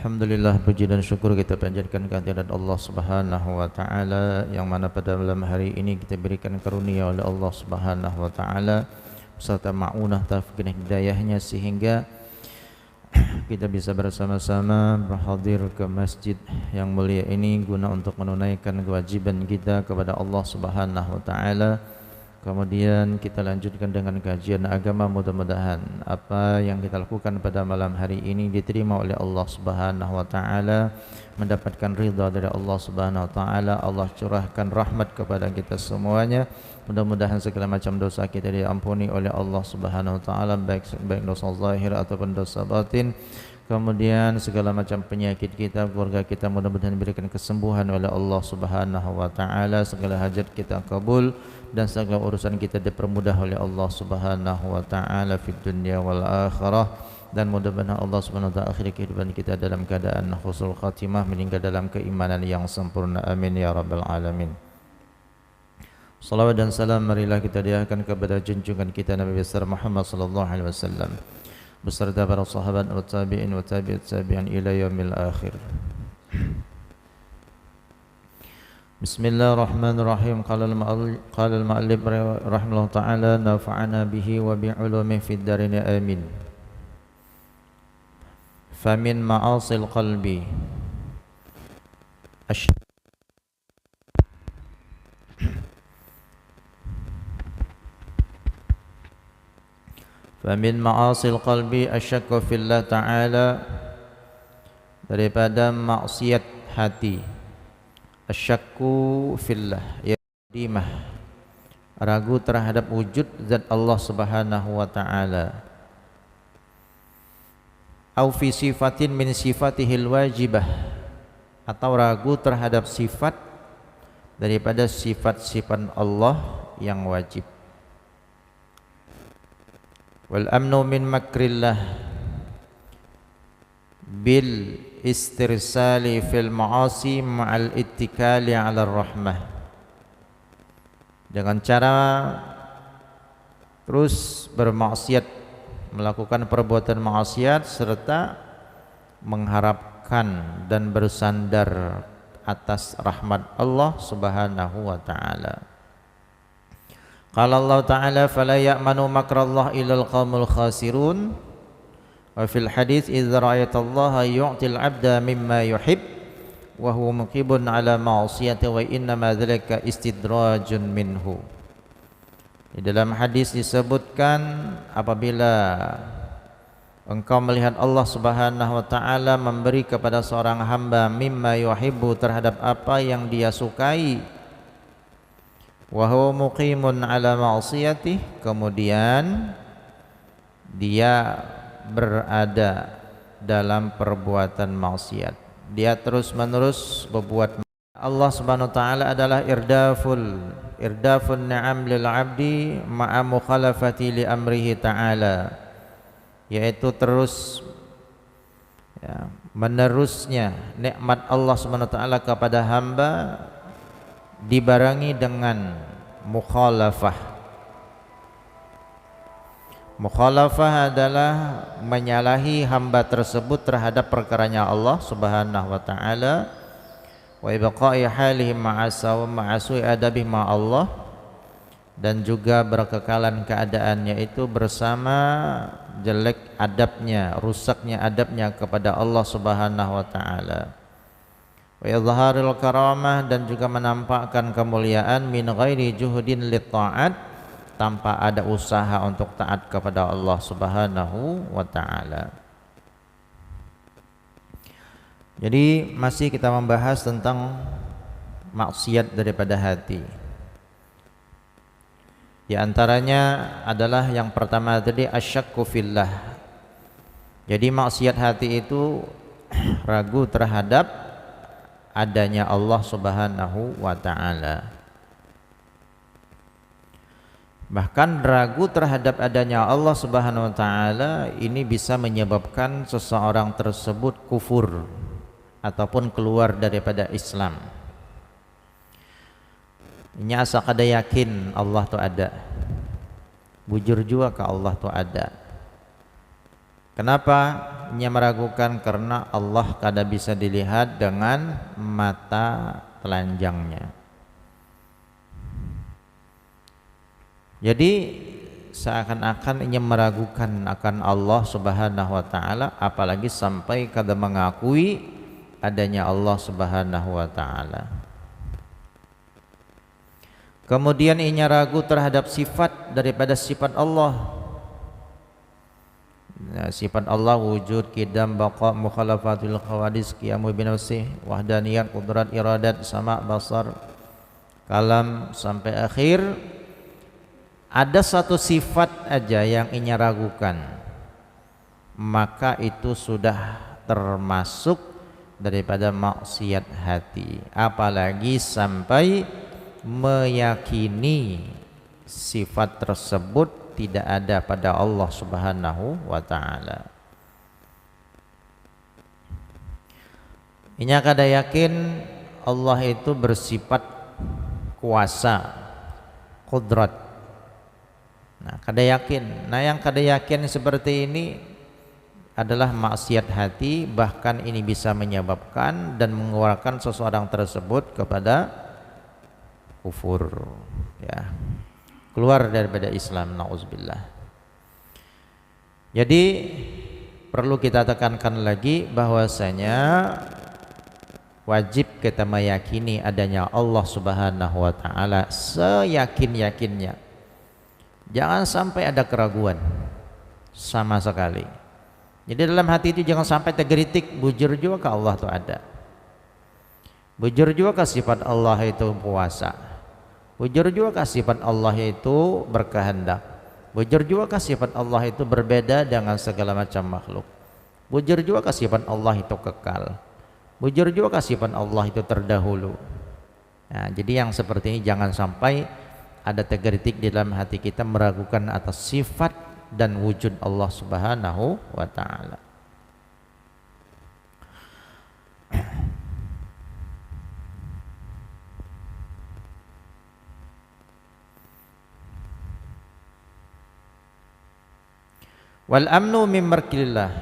Alhamdulillah, puji dan syukur kita panjatkan kehadirat Allah Subhanahu wa taala yang mana pada malam hari ini kita berikan karunia oleh Allah Subhanahu wa taala beserta ma'unah taufik dan hidayahnya sehingga kita bisa bersama-sama berhadir ke masjid yang mulia ini guna untuk menunaikan kewajiban kita kepada Allah Subhanahu wa taala. Kemudian kita lanjutkan dengan kajian agama, mudah-mudahan apa yang kita lakukan pada malam hari ini diterima oleh Allah Subhanahu wa taala, mendapatkan ridha dari Allah Subhanahu wa taala. Allah curahkan rahmat kepada kita semuanya. Mudah-mudahan segala macam dosa kita diampuni oleh Allah Subhanahu wa taala, baik dosa zahir ataupun dosa batin. Kemudian segala macam penyakit kita, keluarga kita mudah-mudahan diberikan kesembuhan oleh Allah Subhanahu wa taala, segala hajat kita kabul dan segala urusan kita dipermudah oleh Allah Subhanahu wa taala fid dunya wal akhirah. Dan mudah-mudahan Allah Subhanahu wa taala akhir kehidupan kita dalam keadaan husnul khatimah, meninggal dalam keimanan yang sempurna. Amin ya rabbal alamin. Salawat dan salam marilah kita diahkan kepada junjungan kita Nabi besar Muhammad sallallahu alaihi wasallam beserta para sahabat wa tabi'in wa tabi'ut tabi'in ila yaumil akhir. Bismillahirrahmanirrahim. Qala al-mu'allif rahimahullah ta'ala nafa'ana bihi wa bi'ulumihi fid darin amin. Famin ma'asil qalbi Famin ma'asil qalbi asyakku fillah ta'ala, daripada maksiat hati. Asyakku fillah, ya dimah, ragu terhadap wujud zat Allah Subhanahu wa ta'ala. Au fi sifatin min sifatihil wajibah, atau ragu terhadap sifat daripada sifat-sifat Allah yang wajib. Wal amnu min makrillah bil istirsali fil ma'asi ma'al ittikali 'ala rahmah, dengan cara terus bermaksiat, melakukan perbuatan maksiat serta mengharapkan dan bersandar atas rahmat Allah Subhanahu wa taala. Qala Allah ta'ala fala ya'manu makrallah illal qaumul khasirun. Wa fil hadits idza ra'aytallaha yu'til 'abda mimma yuhib wa huwa muqibun 'ala ma'siyati wa inna ma dzalika istidrajun minhu. Di dalam hadis disebutkan, apabila engkau melihat Allah Subhanahu wa taala memberi kepada seorang hamba mimma yuhibbu, terhadap apa yang dia sukai, wa huwa muqimun 'ala ma'siyati, kemudian dia berada dalam perbuatan maksiat, dia terus-menerus berbuat. Allah Subhanahu wa taala adalah irdafun ni'am lil 'abdi ma'a mukhalafati li amrihi ta'ala, yaitu terus menerusnya nikmat Allah Subhanahu wa taala kepada hamba dibarengi dengan mukhalafah. Mukhalafah adalah menyalahi hamba tersebut terhadap perkaranya Allah Subhanahu wa taala, wa ibqa'i halihim ma'asui adabi ma'allah, dan juga berkekalan keadaannya itu bersama jelek adabnya, rusaknya adabnya kepada Allah Subhanahu wa taala. Wa izharil karamah, dan juga menampakkan kemuliaan min ghairi juhudin lit ta'at, tanpa ada usaha untuk taat kepada Allah Subhanahu wa taala. Jadi masih kita membahas tentang maksiat daripada hati. Di antaranya adalah yang pertama tadi asyakku fillah. Jadi maksiat hati itu ragu terhadap adanya Allah Subhanahu wa taala. Bahkan ragu terhadap adanya Allah Subhanahu wa taala ini bisa menyebabkan seseorang tersebut kufur ataupun keluar daripada Islam. Nya asa kada yakin Allah tu ada, bujur juga ke Allah tu ada. Kenapa nya meragukan? Karena Allah kada bisa dilihat dengan mata telanjangnya. Jadi seakan-akan ia meragukan akan Allah Subhanahu wa taala, apalagi sampai kada mengakui adanya Allah Subhanahu wa taala. Kemudian ia ragu terhadap sifat daripada sifat Allah. Nah, sifat Allah wujud, qidam, baqa, mukhalafatul khawadis, qiyamu binafsih, wahdaniyat, qudrat, iradat, sama, basar, kalam sampai akhir. Ada satu sifat aja yang inya ragukan, maka itu sudah termasuk daripada maksiat hati. Apalagi sampai meyakini sifat tersebut tidak ada pada Allah Subhanahu wa taala. Inya kada yakin Allah itu bersifat kuasa, qudrat. Nah, kada yakin. Nah, yang kada yakin seperti ini adalah maksiat hati, bahkan ini bisa menyebabkan dan mengeluarkan seseorang tersebut kepada kufur, ya, keluar daripada Islam, nauzubillah. Jadi perlu kita tekankan lagi bahwasanya wajib kita meyakini adanya Allah Subhanahu wa taala seyakin-yakinnya. Jangan sampai ada keraguan sama sekali. Jadi dalam hati itu jangan sampai tergelitik, bujur juga ke Allah itu ada, bujur juga ke sifat Allah itu puasa, bujur juga ke sifat Allah itu berkehendak, bujur juga ke sifat Allah itu berbeda dengan segala macam makhluk, bujur juga ke sifat Allah itu kekal, bujur juga ke sifat Allah itu terdahulu. Nah, jadi yang seperti ini jangan sampai ada tergelitik di dalam hati kita meragukan atas sifat dan wujud Allah Subhanahu wa taala. Wal amnu min makrillah,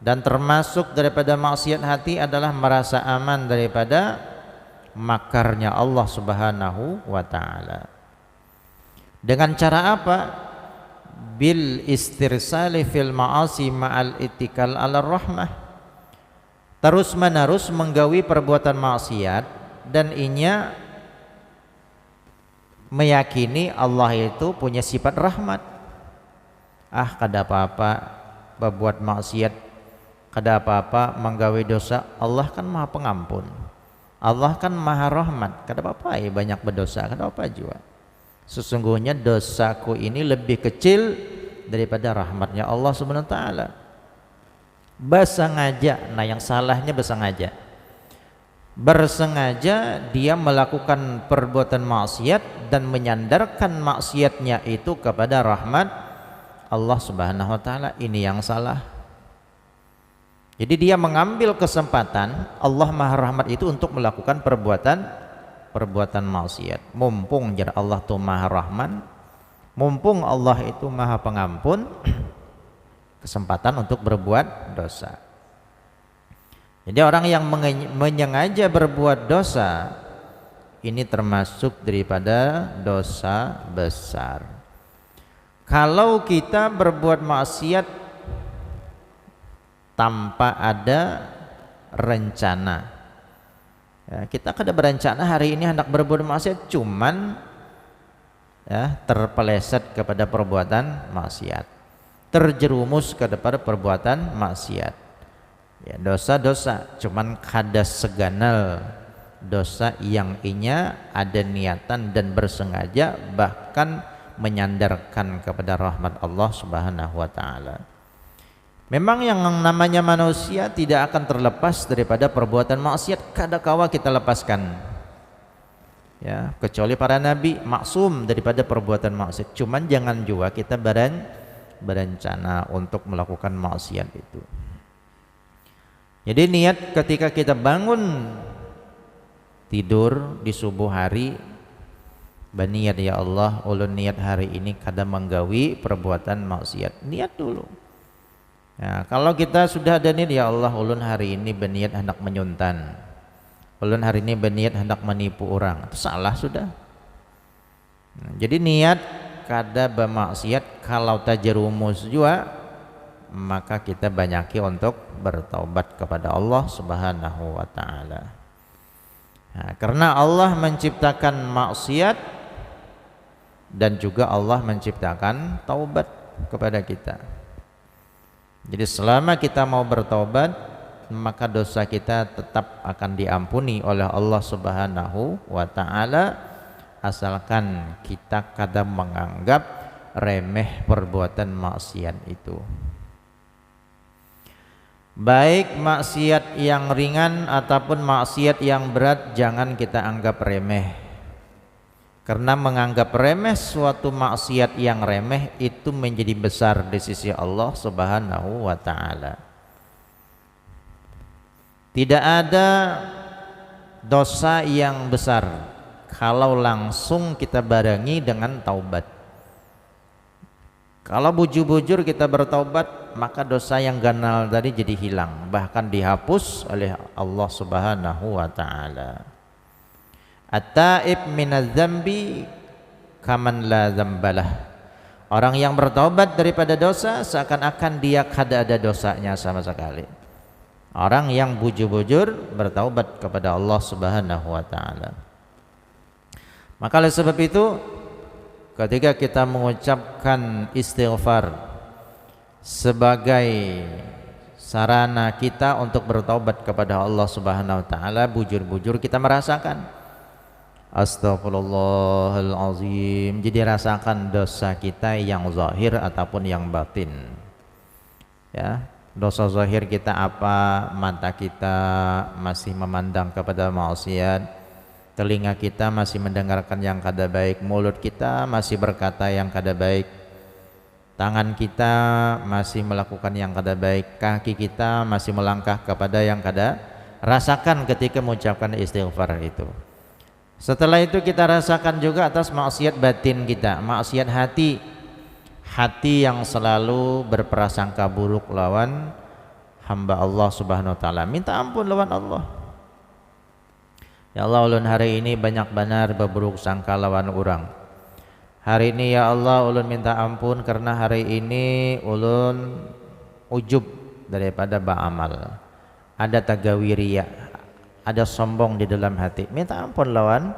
dan termasuk daripada maksiat hati adalah merasa aman daripada makarnya Allah Subhanahu wa taala. Dengan cara apa? Bil istirsali fil ma'asi ma'al ittikal 'ala rahmah. Terus menerus menggawi perbuatan maksiat dan inya meyakini Allah itu punya sifat rahmat. Kada apa-apa berbuat maksiat, kada apa-apa menggawi dosa, Allah kan Maha Pengampun, Allah kan Maha Rahmat, kada apa-apa ya banyak berdosa, kada apa juga. Sesungguhnya dosaku ini lebih kecil daripada rahmatnya Allah Subhanahu wa taala. Bersengaja, nah yang salahnya bersengaja. Bersengaja dia melakukan perbuatan maksiat dan menyandarkan maksiatnya itu kepada rahmat Allah Subhanahu wa taala, ini yang salah. Jadi dia mengambil kesempatan Allah Maha Rahmat itu untuk melakukan perbuatan maksiat. Mumpung jar Allah itu Maha Rahman, mumpung Allah itu Maha Pengampun, kesempatan untuk berbuat dosa. Jadi orang yang menyengaja berbuat dosa ini termasuk daripada dosa besar. Kalau kita berbuat maksiat tanpa ada rencana, ya, kita kada berencana hari ini hendak berbuat maksiat, cuman ya terpeleset kepada perbuatan maksiat, terjerumus kepada perbuatan maksiat, ya dosa-dosa, cuman kada seganal dosa yang inya ada niatan dan bersengaja, bahkan menyandarkan kepada rahmat Allah Subhanahu wa taala. Memang yang namanya manusia tidak akan terlepas daripada perbuatan maksiat, kadangkala kita lepaskan, ya, kecuali para nabi maksum daripada perbuatan maksiat. Cuman jangan juga kita berencana untuk melakukan maksiat itu. Jadi niat ketika kita bangun tidur di subuh hari, berniat, ya Allah, ulun niat hari ini kada menggawi perbuatan maksiat. Niat dulu. Ya, kalau kita sudah ada niat, ya Allah ulun hari ini berniat hendak menyuntan, ulun hari ini berniat hendak menipu orang, itu salah sudah. Jadi niat kada bermaksiat kalau tajerumus juga, maka kita banyaki untuk bertaubat kepada Allah Subhanahu wa taala. Nah, karena Allah menciptakan maksiat dan juga Allah menciptakan taubat kepada kita. Jadi selama kita mau bertaubat, maka dosa kita tetap akan diampuni oleh Allah Subhanahu wa taala, asalkan kita kadang menganggap remeh perbuatan maksiat itu. Baik maksiat yang ringan ataupun maksiat yang berat, jangan kita anggap remeh. Karena menganggap remeh suatu maksiat yang remeh itu menjadi besar di sisi Allah Subhanahu wa taala. Tidak ada dosa yang besar kalau langsung kita barengi dengan taubat. Kalau bujur-bujur kita bertaubat, maka dosa yang ganal tadi jadi hilang, bahkan dihapus oleh Allah Subhanahu wa taala. At-taib minadz-dzambi kaman la dzambalah. Orang yang bertaubat daripada dosa seakan-akan dia kada ada dosanya sama sekali. Orang yang bujur-bujur bertaubat kepada Allah Subhanahu wa taala. Maka oleh sebab itu, ketika kita mengucapkan istighfar sebagai sarana kita untuk bertaubat kepada Allah Subhanahu wa taala, bujur-bujur kita merasakan Astaghfirullahalazim. Jadi rasakan dosa kita yang zahir ataupun yang batin. Ya, dosa zahir kita apa? Mata kita masih memandang kepada maksiat, telinga kita masih mendengarkan yang kada baik, mulut kita masih berkata yang kada baik, tangan kita masih melakukan yang kada baik, kaki kita masih melangkah kepada yang kada. Rasakan ketika mengucapkan istighfar itu. Setelah itu kita rasakan juga atas maksiat batin kita, maksiat hati, hati yang selalu berprasangka buruk lawan hamba Allah Subhanahu wa taala. Minta ampun lawan Allah. Ya Allah, ulun hari ini banyak benar berburuk sangka lawan orang. Hari ini ya Allah ulun minta ampun karena hari ini ulun ujub daripada ba'amal. Ada tagawiriya, ada sombong di dalam hati, minta ampun lawan.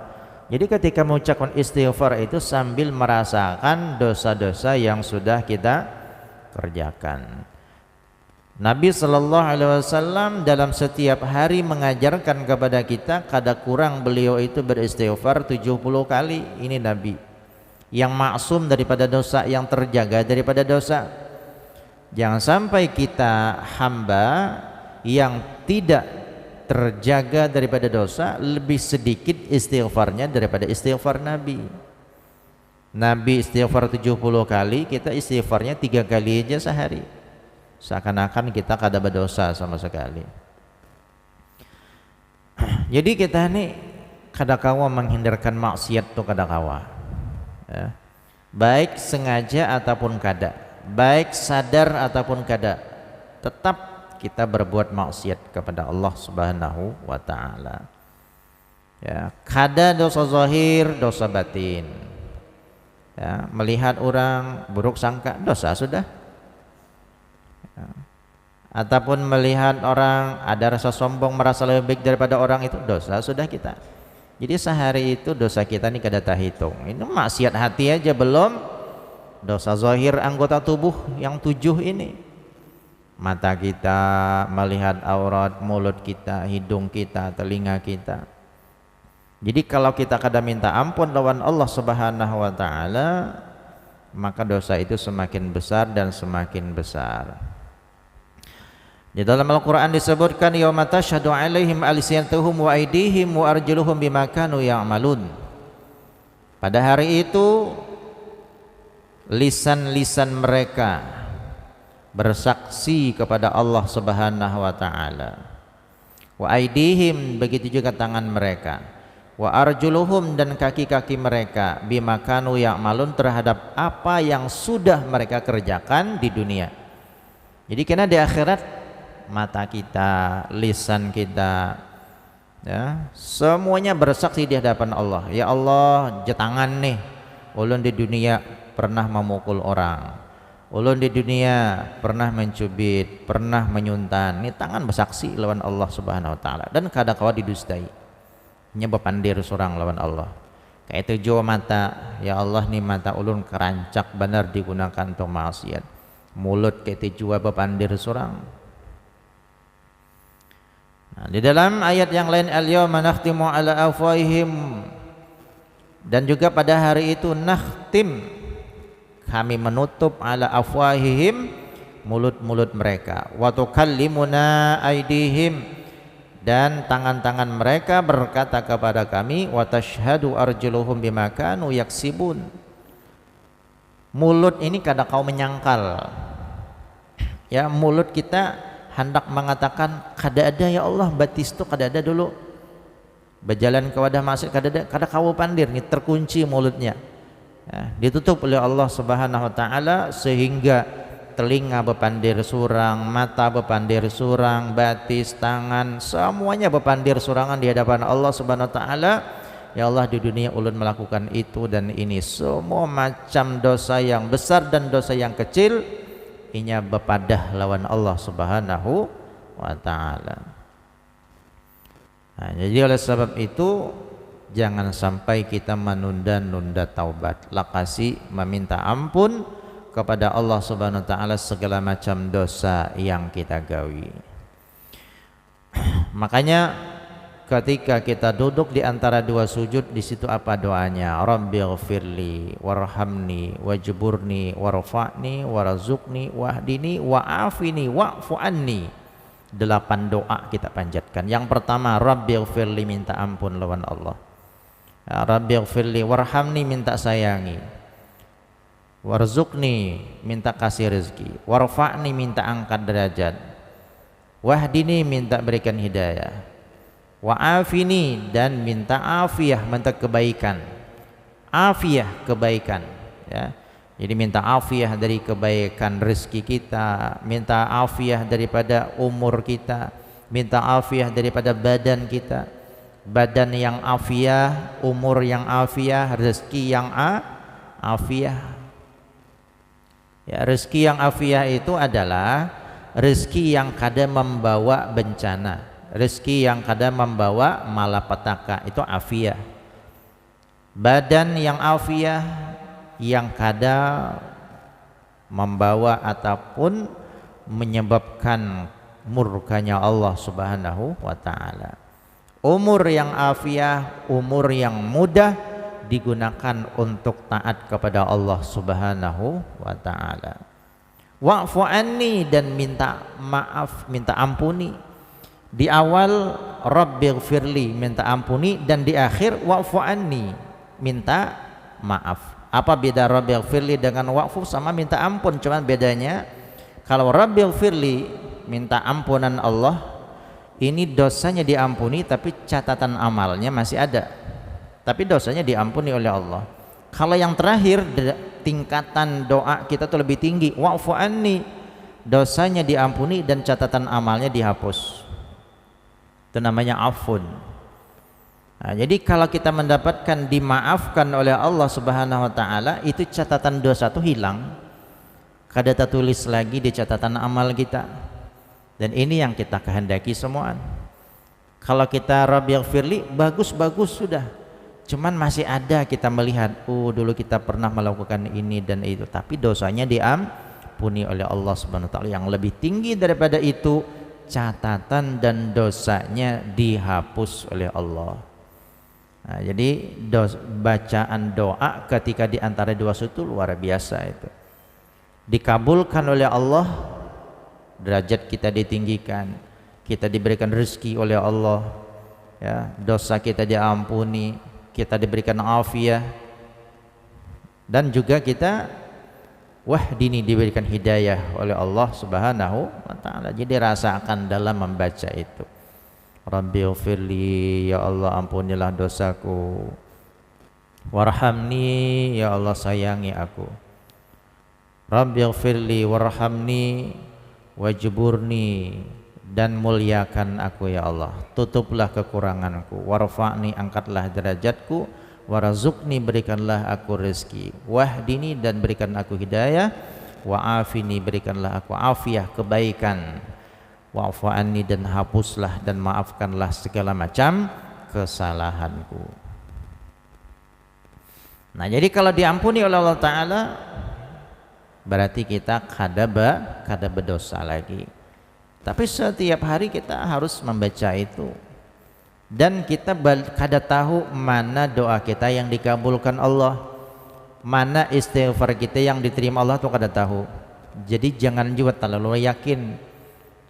Jadi ketika mengucapkan istighfar itu sambil merasakan dosa-dosa yang sudah kita kerjakan. Nabi sallallahu alaihi wasallam dalam setiap hari mengajarkan kepada kita, kada kurang beliau itu beristighfar 70 kali. Ini Nabi yang maksum daripada dosa, yang terjaga daripada dosa. Jangan sampai kita hamba yang tidak terjaga daripada dosa, lebih sedikit istighfarnya daripada istighfar Nabi. Nabi istighfar 70 kali, kita istighfarnya 3 kali aja sehari. Seakan-akan kita kada berdosa sama sekali. Jadi kita ini kada kawa menghindarkan maksiat tuh kada kawa. Ya. Baik sengaja ataupun kada, baik sadar ataupun kada, tetap kita berbuat maksiat kepada Allah Subhanahu wa taala. Ya, kada dosa zahir, dosa batin. Ya, melihat orang buruk sangka, dosa sudah. Ya. Ataupun melihat orang ada rasa sombong, merasa lebih baik daripada orang, itu dosa sudah kita. Jadi sehari itu dosa kita ini kada terhitung. Ini maksiat hati aja belum, dosa zahir anggota tubuh yang 7 ini. Mata kita melihat aurat, mulut kita, hidung kita, telinga kita. Jadi kalau kita kada minta ampun lawan Allah Subhanahu wa taala, maka dosa itu semakin besar dan semakin besar. Di dalam Al-Qur'an disebutkan yauma tashhadu 'alaihim alsinatuhum wa aydihim wa arjuluhum bima kanu ya'malun. Pada hari itu lisan-lisan mereka bersaksi kepada Allah Subhanahu wa taala. Wa aidihim, begitu juga tangan mereka. Wa arjuluhum, dan kaki-kaki mereka, bima kanu ya'malun, terhadap apa yang sudah mereka kerjakan di dunia. Jadi karena di akhirat mata kita, lisan kita, ya, semuanya bersaksi di hadapan Allah. Ya Allah, jetangan nih, ulun di dunia pernah memukul orang, ulun di dunia pernah mencubit, pernah menyuntan. Ini tangan bersaksi lawan Allah Subhanahu wa taala, dan kadang-kala didustai. Nyebab pandir seorang lawan Allah. Kayak itu jua mata, ya Allah nih mata ulun kerancak benar digunakan untuk maksiat. Mulut kayak itu jua bepandir seorang. Nah, di dalam ayat yang lain, al-yawma nakhtimu ala afwahihim, dan juga pada hari itu nakhtim, kami menutup ala afwahihim, mulut-mulut mereka, wa tukallimuna aydihim, dan tangan-tangan mereka berkata kepada kami, wa tashhadu arjuluhum bima kanu yaksibun. Mulut ini kadang kau menyangkal, ya, mulut kita hendak mengatakan kada ada ya Allah, batis tu kada ada dulu, berjalan ke wadah maksiat kada ada, kada kau pandir, ini terkunci mulutnya, ya, ditutup oleh Allah Subhanahu wa taala, sehingga telinga bepandir surang, mata bepandir surang, batis, tangan, semuanya bepandir surangan di hadapan Allah Subhanahu wa taala. Ya Allah, di dunia ulun melakukan itu dan ini, semua macam dosa yang besar dan dosa yang kecil, inya bepadah lawan Allah Subhanahu wa taala. Nah, jadi oleh sebab itu jangan sampai kita menunda-nunda taubat, lakasi meminta ampun kepada Allah Subhanahu wa taala segala macam dosa yang kita gawi. Makanya ketika kita duduk di antara dua sujud, di situ apa doanya? Rabbighfirli warhamni wajburni warfa'ni warzuqni wahdini wa'afini wa'fu anni. 8 doa kita panjatkan. Yang pertama, Rabbighfirli, minta ampun lawan Allah. Rabbighfirli warhamni, minta sayangi. Warzuqni, minta kasih rezeki. Warfa'ni, minta angkat derajat. Wahdini, minta berikan hidayah. Wa'afini, dan minta afiyah, minta kebaikan. Afiyah, kebaikan, ya. Jadi minta afiyah dari kebaikan rezeki kita, minta afiyah daripada umur kita, minta afiyah daripada badan kita. Badan yang afiyah, umur yang afiyah, rezeki yang afiyah. Ya, rezeki yang afiyah itu adalah rezeki yang kada membawa bencana, rezeki yang kada membawa malapetaka, itu afiyah. Badan yang afiyah, yang kada membawa ataupun menyebabkan murkanya Allah Subhanahu wa taala. Umur yang afiyah, umur yang mudah, digunakan untuk taat kepada Allah Subhanahu wa taala. Wa'fu anni, dan minta maaf, minta ampuni. Di awal Rabbighfirli, minta ampuni, dan di akhir wa'fu anni, minta maaf. Apa beda Rabbighfirli dengan wa'fu? Sama minta ampun, cuman bedanya kalau Rabbighfirli, minta ampunan Allah, ini dosanya diampuni tapi catatan amalnya masih ada, tapi dosanya diampuni oleh Allah. Kalau yang terakhir, tingkatan doa kita tuh lebih tinggi, wa'fu anni, dosanya diampuni dan catatan amalnya dihapus, itu namanya afun. Nah, jadi kalau kita mendapatkan dimaafkan oleh Allah Subhanahu wa taala, itu catatan dosa itu hilang, kada tertulis lagi di catatan amal kita. Dan ini yang kita kehendaki semua. Kalau kita Rabbighfirli, bagus-bagus sudah, cuman masih ada kita melihat, oh dulu kita pernah melakukan ini dan itu, tapi dosanya diampuni oleh Allah Subhanahu wa taala. Yang lebih tinggi daripada itu, catatan dan dosanya dihapus oleh Allah. Nah, jadi bacaan doa ketika di antara dua sujud luar biasa, itu dikabulkan oleh Allah, derajat kita ditinggikan, kita diberikan rezeki oleh Allah, ya, dosa kita diampuni, kita diberikan afiyah, dan juga kita wahdini, diberikan hidayah oleh Allah Subhanahu wa taala. Jadi rasakan dalam membaca itu. Rabbighfirli, ya Allah ampunilah dosaku. Warhamni, ya Allah sayangi aku. Rabbighfirli warhamni wajburni dan muliakan aku ya Allah, tutuplah kekuranganku, warfa'ni angkatlah derajatku, warazukni berikanlah aku rezeki, wahdini dan berikan aku hidayah, wa'afini berikanlah aku afiah kebaikan, wa'fu anni dan hapuslah dan maafkanlah segala macam kesalahanku. Nah, jadi kalau diampuni oleh Allah Ta'ala berarti kita kada berdosa lagi. Tapi setiap hari kita harus membaca itu, dan kita kada tahu mana doa kita yang dikabulkan Allah, mana istighfar kita yang diterima Allah tuh kada tahu. Jadi jangan juga terlalu yakin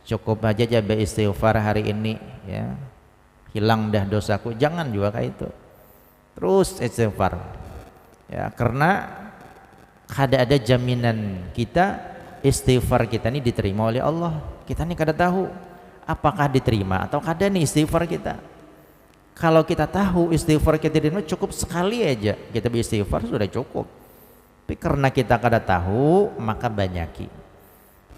cukup aja istighfar hari ini ya, hilang dah dosaku, jangan juga kayak itu. Terus istighfar ya, karena kada ada jaminan kita istighfar kita ini diterima oleh Allah. Kita ini kada tahu apakah diterima atau kada nih istighfar kita. Kalau kita tahu istighfar kita diterima, cukup sekali aja kita beristighfar sudah cukup. Tapi karena kita kada tahu, maka banyaki.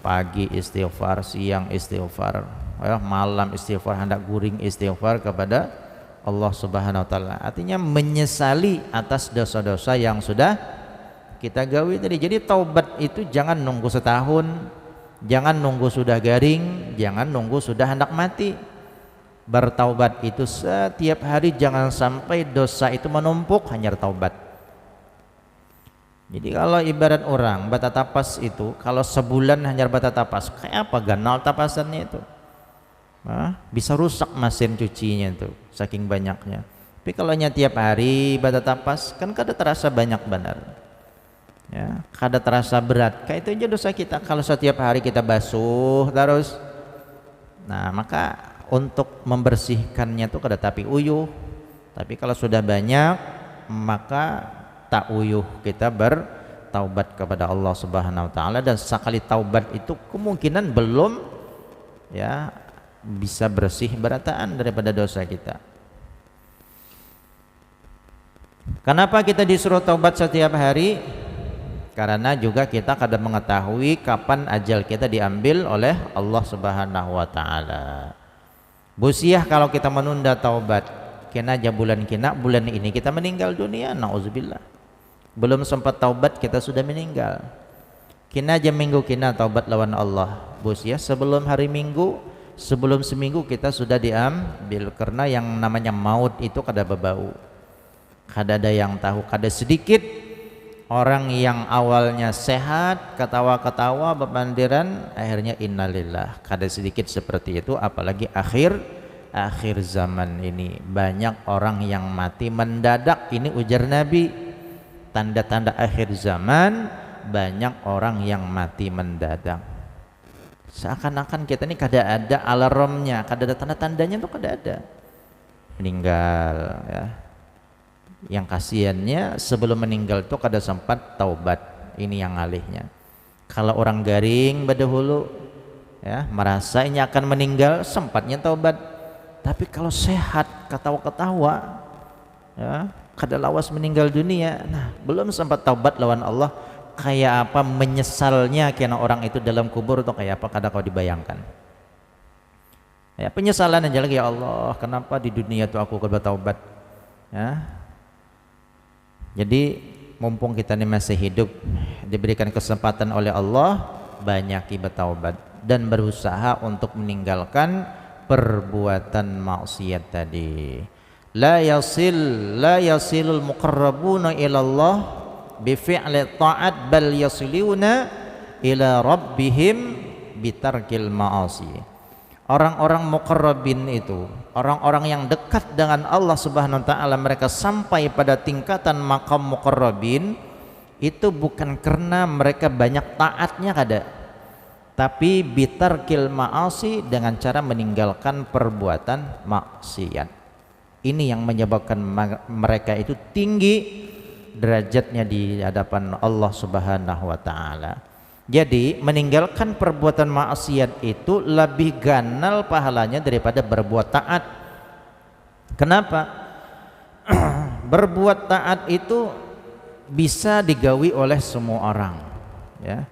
Pagi istighfar, siang istighfar, malam istighfar, hendak guring istighfar kepada Allah Subhanahu wa taala. Artinya menyesali atas dosa-dosa yang sudah kita gawe tadi. Jadi taubat itu jangan nunggu setahun, jangan nunggu sudah garing, jangan nunggu sudah hendak mati. Bertaubat itu setiap hari, jangan sampai dosa itu menumpuk, hanya taubat. Jadi kalau ibarat orang bata tapas itu, kalau sebulan hanya bata tapas, kayak apa ganal tapasannya itu? Bisa rusak mesin cucinya itu saking banyaknya. Tapi kalau hanya tiap hari bata tapas, kan kada terasa banyak benar ya, kada terasa berat. Kayak itu aja dosa kita kalau setiap hari kita basuh terus. Nah, maka untuk membersihkannya itu kada tapi uyuh. Tapi kalau sudah banyak, maka tak uyuh kita bertaubat kepada Allah Subhanahu wa taala. Dan sekali taubat itu kemungkinan belum ya bisa bersih berataan daripada dosa kita. Kenapa kita disuruh taubat setiap hari? Karena juga kita kadang mengetahui kapan ajal kita diambil oleh Allah Subhanahu wa taala. Busiah kalau kita menunda taubat, kena aja bulan ini kita meninggal dunia, nauzubillah. Belum sempat taubat kita sudah meninggal. Kena aja minggu kena taubat lawan Allah. Busiah sebelum hari Minggu, sebelum seminggu kita sudah diambil, karena yang namanya maut itu kada bebau. Kada ada yang tahu, kada sedikit orang yang awalnya sehat, ketawa-ketawa, bepandiran, akhirnya innalillah. Kada sedikit seperti itu, apalagi akhir zaman ini. Banyak orang yang mati mendadak. Ini ujar Nabi, tanda-tanda akhir zaman, banyak orang yang mati mendadak. Seakan-akan kita ini kada ada alarmnya, kada ada tanda-tandanya tuh kada ada. Meninggal ya. Yang kasihannya sebelum meninggal tuh kada sempat taubat. Ini yang alihnya. Kalau orang garing badahulu ya, merasa ini akan meninggal, sempatnya taubat. Tapi kalau sehat, ketawa-ketawa ya, kada lawas meninggal dunia, nah belum sempat taubat lawan Allah, kayak apa menyesalnya kena orang itu dalam kubur tuh kayak apa, kada kau dibayangkan. Ya, penyesalan aja lagi, ya Allah, kenapa di dunia tuh aku kada taubat ya. Jadi mumpung kita ini masih hidup, diberikan kesempatan oleh Allah, banyaki bertaubat dan berusaha untuk meninggalkan perbuatan maksiat tadi. La yasilul muqarrabuna ilallah bi fi'li ta'at, bal yasiluna ila rabbihim bitarkil ma'asi. Orang-orang muqarrabin itu, orang-orang yang dekat dengan Allah Subhanahu wa taala, mereka sampai pada tingkatan maqam muqarrabin itu bukan karena mereka banyak taatnya kada, tapi bitarkil ma'asi, dengan cara meninggalkan perbuatan maksiat. Ini yang menyebabkan mereka itu tinggi derajatnya di hadapan Allah Subhanahu wa taala. Jadi meninggalkan perbuatan maksiat itu lebih ganal pahalanya daripada berbuat taat. Kenapa? Berbuat taat itu bisa digawi oleh semua orang ya.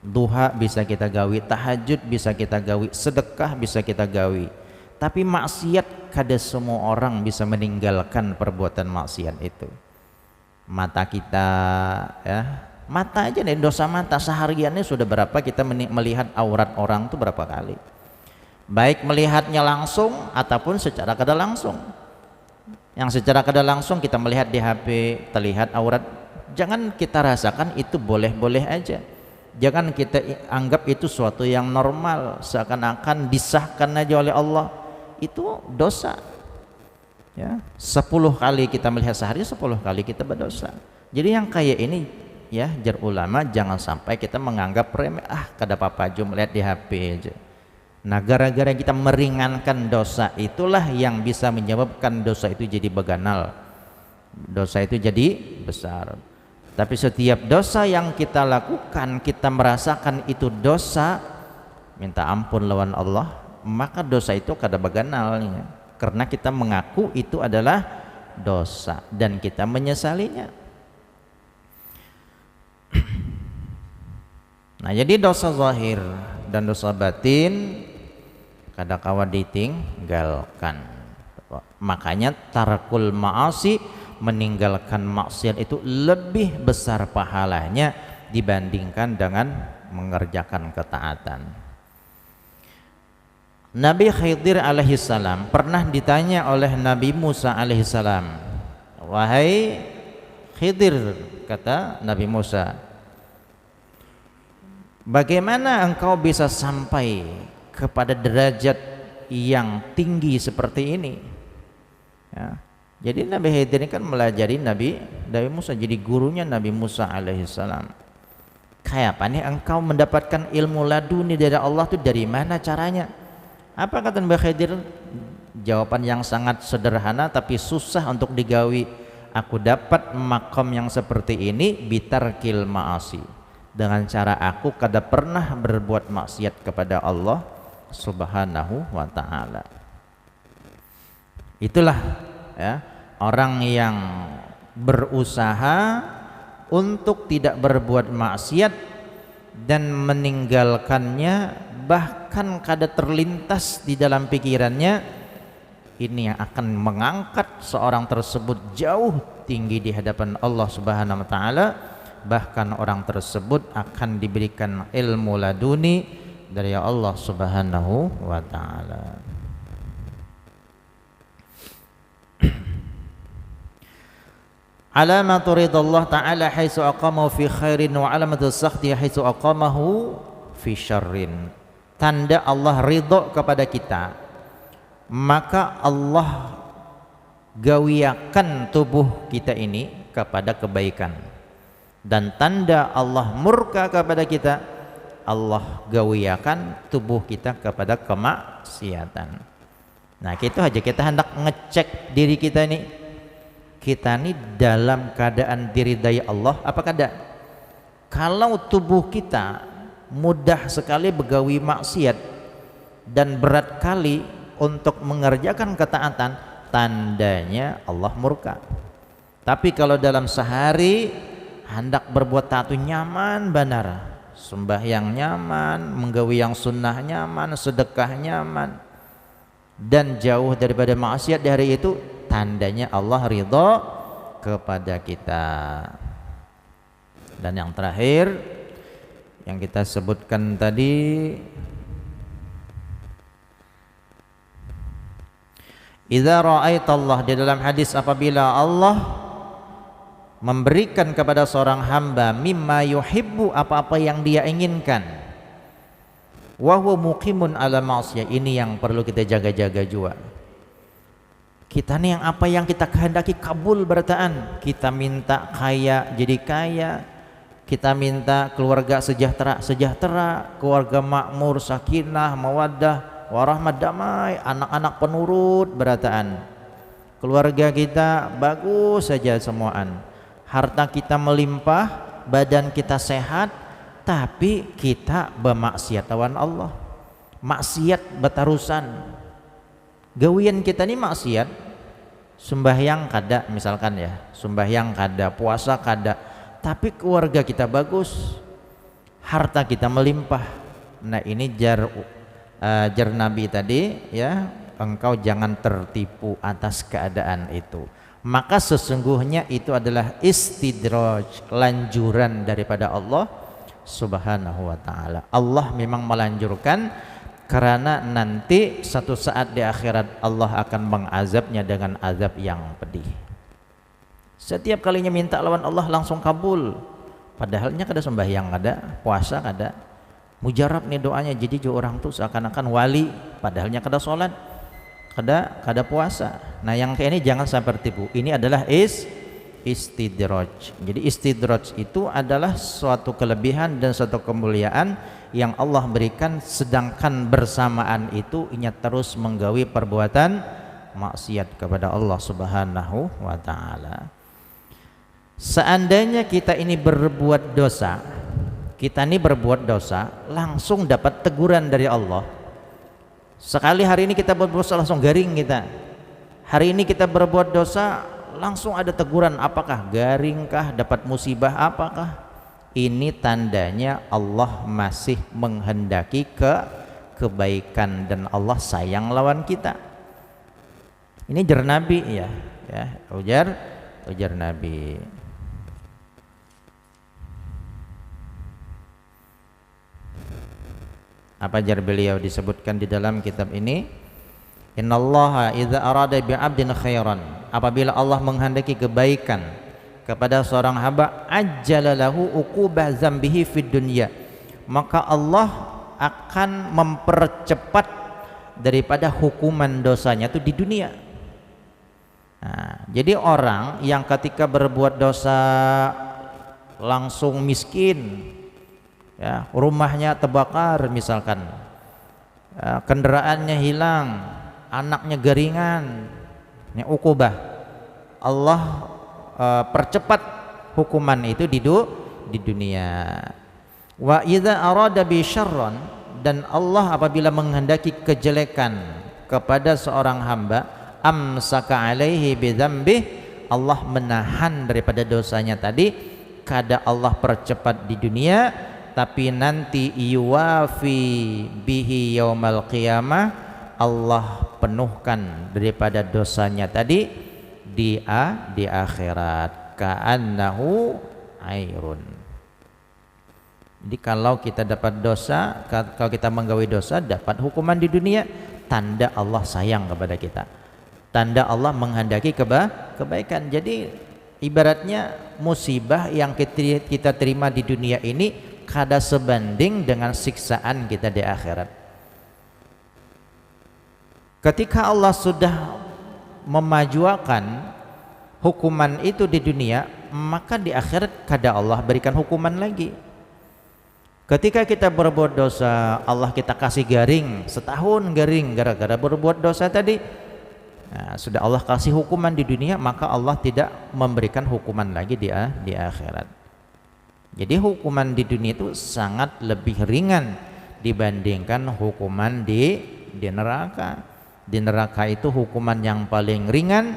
Duha bisa kita gawi, tahajud bisa kita gawi, sedekah bisa kita gawi. Tapi maksiat kada semua orang bisa meninggalkan perbuatan maksiat itu. Mata kita, ya, mata aja nih, dosa mata sehariannya sudah berapa kita melihat aurat orang tuh berapa kali, baik melihatnya langsung ataupun secara kada langsung. Yang secara kada langsung kita melihat di HP terlihat aurat, jangan kita rasakan itu boleh-boleh aja. Jangan kita anggap itu suatu yang normal, seakan-akan disahkan aja oleh Allah. Itu dosa, ya. 10 kali kita melihat sehari, 10 kali kita berdosa. Jadi yang kayak ini, ya, jar ulama, jangan sampai kita menganggap remeh, kada apa-apa aja melihat di HP aja. Nah, gara-gara kita meringankan dosa, itulah yang bisa menyebabkan dosa itu jadi beganal, dosa itu jadi besar. Tapi setiap dosa yang kita lakukan, kita merasakan itu dosa, minta ampun lawan Allah, maka dosa itu kada beganalnya, karena kita mengaku itu adalah dosa dan kita menyesalinya. Nah, jadi dosa zahir dan dosa batin kada kawa ditinggalkan. Makanya tarakul ma'asi, meninggalkan maksiat itu lebih besar pahalanya dibandingkan dengan mengerjakan ketaatan. Nabi Khidir alaihissalam pernah ditanya oleh Nabi Musa alaihissalam, wahai Khidir, kata Nabi Musa, bagaimana engkau bisa sampai kepada derajat yang tinggi seperti ini, ya. Jadi Nabi Khidir ini kan melajari Nabi Musa, jadi gurunya Nabi Musa alaihissalam. Kayak apa nih engkau mendapatkan ilmu laduni dari Allah tuh, dari mana caranya? Apa kata Nabi Khidir? Jawaban yang sangat sederhana tapi susah untuk digawi. Aku dapat makom yang seperti ini bitarkil ma'asi, dengan cara aku kada pernah berbuat maksiat kepada Allah Subhanahu wa ta'ala. Itulah, ya, orang yang berusaha untuk tidak berbuat maksiat dan meninggalkannya, bahkan kada terlintas di dalam pikirannya, ini yang akan mengangkat seorang tersebut jauh tinggi di hadapan Allah Subhanahu wa ta'ala. Bahkan orang tersebut akan diberikan ilmu laduni dari Allah Subhanahu wa ta'ala. Alamatu ridallah ta'ala haitsu aqamahu fi khairin wa alamatu sakhti haitsu aqamahu fi syarrin. Tanda Allah ridho kepada kita, maka Allah gawiakan tubuh kita ini kepada kebaikan. Dan tanda Allah murka kepada kita, Allah gawiakan tubuh kita kepada kemaksiatan. Nah, itu aja kita hendak ngecek diri kita ini, kita ini dalam keadaan diridai Allah apa kada? Kalau tubuh kita mudah sekali begawi maksiat dan berat kali untuk mengerjakan ketaatan, tandanya Allah murka. Tapi kalau dalam sehari hendak berbuat taat nyaman benar, sembahyang nyaman, menggawi yang sunnah nyaman, sedekah nyaman, dan jauh daripada maksiat di hari itu, tandanya Allah ridho kepada kita. Dan yang terakhir yang kita sebutkan tadi, idza ra'aitallah, di dalam hadis apabila Allah memberikan kepada seorang hamba mimma yuhibbu, apa-apa yang dia inginkan, wa huwa muqimun ala ma'siyah, ini yang perlu kita jaga-jaga juga. Kita nih yang apa yang kita kehendaki kabul berataan, kita minta kaya jadi kaya, kita minta keluarga sejahtera, keluarga makmur, sakinah, mawaddah, warahmah, damai, anak-anak penurut berataan, keluarga kita bagus saja semuaan, harta kita melimpah, badan kita sehat, tapi kita bermaksiat lawan Allah, maksiat batarusan. Gawian kita ini maksiat, sembahyang kada misalkan ya, sembahyang kada, puasa kada, tapi keluarga kita bagus, harta kita melimpah. Nah ini jar Nabi tadi ya, engkau jangan tertipu atas keadaan itu. Maka sesungguhnya itu adalah istidraj, lanjuran daripada Allah Subhanahu wa ta'ala. Allah memang melanjurkan karena nanti satu saat di akhirat Allah akan mengazabnya dengan azab yang pedih. Setiap kalinya minta lawan Allah langsung kabul. Padahalnya kada sembahyang, kada puasa, kada mujarab nih doanya. Jadi orang tuh seakan-akan wali, padahalnya kada sholat, kada puasa. Nah yang kayak ini jangan sampai tertipu. Ini adalah istidraj. Jadi istidraj itu adalah suatu kelebihan dan suatu kemuliaan yang Allah berikan, sedangkan bersamaan itu inya terus menggawi perbuatan maksiat kepada Allah Subhanahu wa ta'ala. Seandainya kita ini berbuat dosa, langsung dapat teguran dari Allah. Sekali hari ini kita berbuat dosa langsung garing kita. Hari ini kita berbuat dosa langsung ada teguran, apakah garingkah, dapat musibah apakah? Ini tandanya Allah masih menghendaki kebaikan dan Allah sayang lawan kita. Ini ujar Nabi ya, ujar Nabi. Apa jar beliau disebutkan di dalam kitab ini? Innallaha idza arada bi'abdin khairan, apabila Allah menghendaki kebaikan kepada seorang hamba, ajjalalahu uqubah zambihi fid dunya, maka Allah akan mempercepat daripada hukuman dosanya itu di dunia. Nah, jadi orang yang ketika berbuat dosa langsung miskin, ya, rumahnya terbakar misalkan, ya, kendaraannya hilang, anaknya garingan, ini uqubah. Allah percepat hukuman itu di dunia. Wa idza arada bi syarran, dan Allah apabila menghendaki kejelekan kepada seorang hamba, amsaka alaihi bi dzambih, Allah menahan daripada dosanya tadi, kada Allah percepat di dunia, tapi nanti yuwafi bihi yaumal qiyamah, Allah penuhkan daripada dosanya tadi di akhirat, ka'annahu airun. Jadi kalau kita dapat dosa, kalau kita menggawi dosa dapat hukuman di dunia, tanda Allah sayang kepada kita, tanda Allah menghendaki kebaikan. Jadi ibaratnya musibah yang kita terima di dunia ini kada sebanding dengan siksaan kita di akhirat. Ketika Allah sudah memajuakan hukuman itu di dunia, maka di akhirat kada Allah berikan hukuman lagi. Ketika kita berbuat dosa, Allah kita kasih garing, setahun garing gara-gara berbuat dosa tadi. Nah, sudah Allah kasih hukuman di dunia, maka Allah tidak memberikan hukuman lagi di akhirat. Jadi hukuman di dunia itu sangat lebih ringan dibandingkan hukuman di neraka. Di neraka itu hukuman yang paling ringan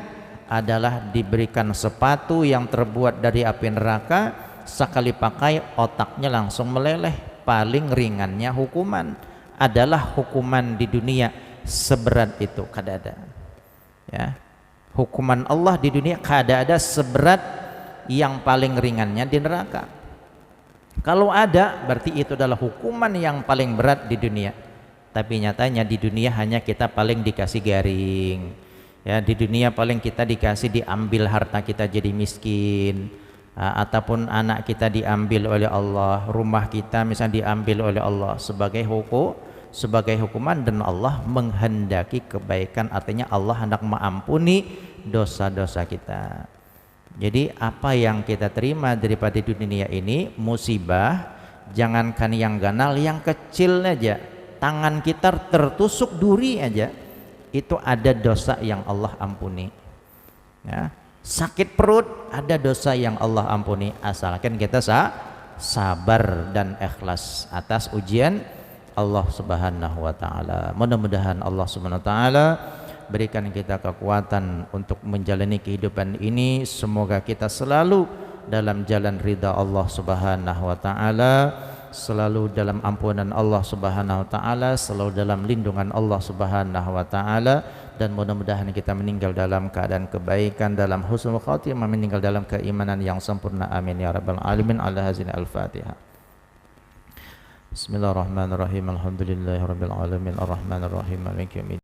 adalah diberikan sepatu yang terbuat dari api neraka, sekali pakai otaknya langsung meleleh. Paling ringannya hukuman adalah hukuman di dunia seberat itu kada ada. Ya. Hukuman Allah di dunia kada ada seberat yang paling ringannya di neraka. Kalau ada, berarti itu adalah hukuman yang paling berat di dunia. Tapi nyatanya di dunia hanya kita paling dikasih garing, ya, di dunia paling kita dikasih diambil harta kita jadi miskin, ataupun anak kita diambil oleh Allah, rumah kita misalnya diambil oleh Allah sebagai hukuman, dan Allah menghendaki kebaikan, artinya Allah hendak mengampuni dosa-dosa kita. Jadi apa yang kita terima daripada dunia ini musibah, jangankan yang ganal, yang kecil aja, tangan kita tertusuk duri aja, itu ada dosa yang Allah ampuni. Ya. Sakit perut ada dosa yang Allah ampuni, asalkan kita sabar dan ikhlas atas ujian Allah Subhanahu wa ta'ala. Mudah-mudahan Allah Subhanahu wa ta'ala berikan kita kekuatan untuk menjalani kehidupan ini. Semoga kita selalu dalam jalan ridha Allah Subhanahu wa ta'ala. selalu dalam ampunan Allah Subhanahu wa taala, selalu dalam lindungan Allah Subhanahu wa taala, dan mudah-mudahan kita meninggal dalam keadaan kebaikan, dalam husnul khatimah, meninggal dalam keimanan yang sempurna. Amin ya rabbal alamin. Ala hazin al-Fatihah. Bismillahirrahmanirrahim. Alhamdulillahirabbil alamin arrahmanirrahim maliki yaumiddin.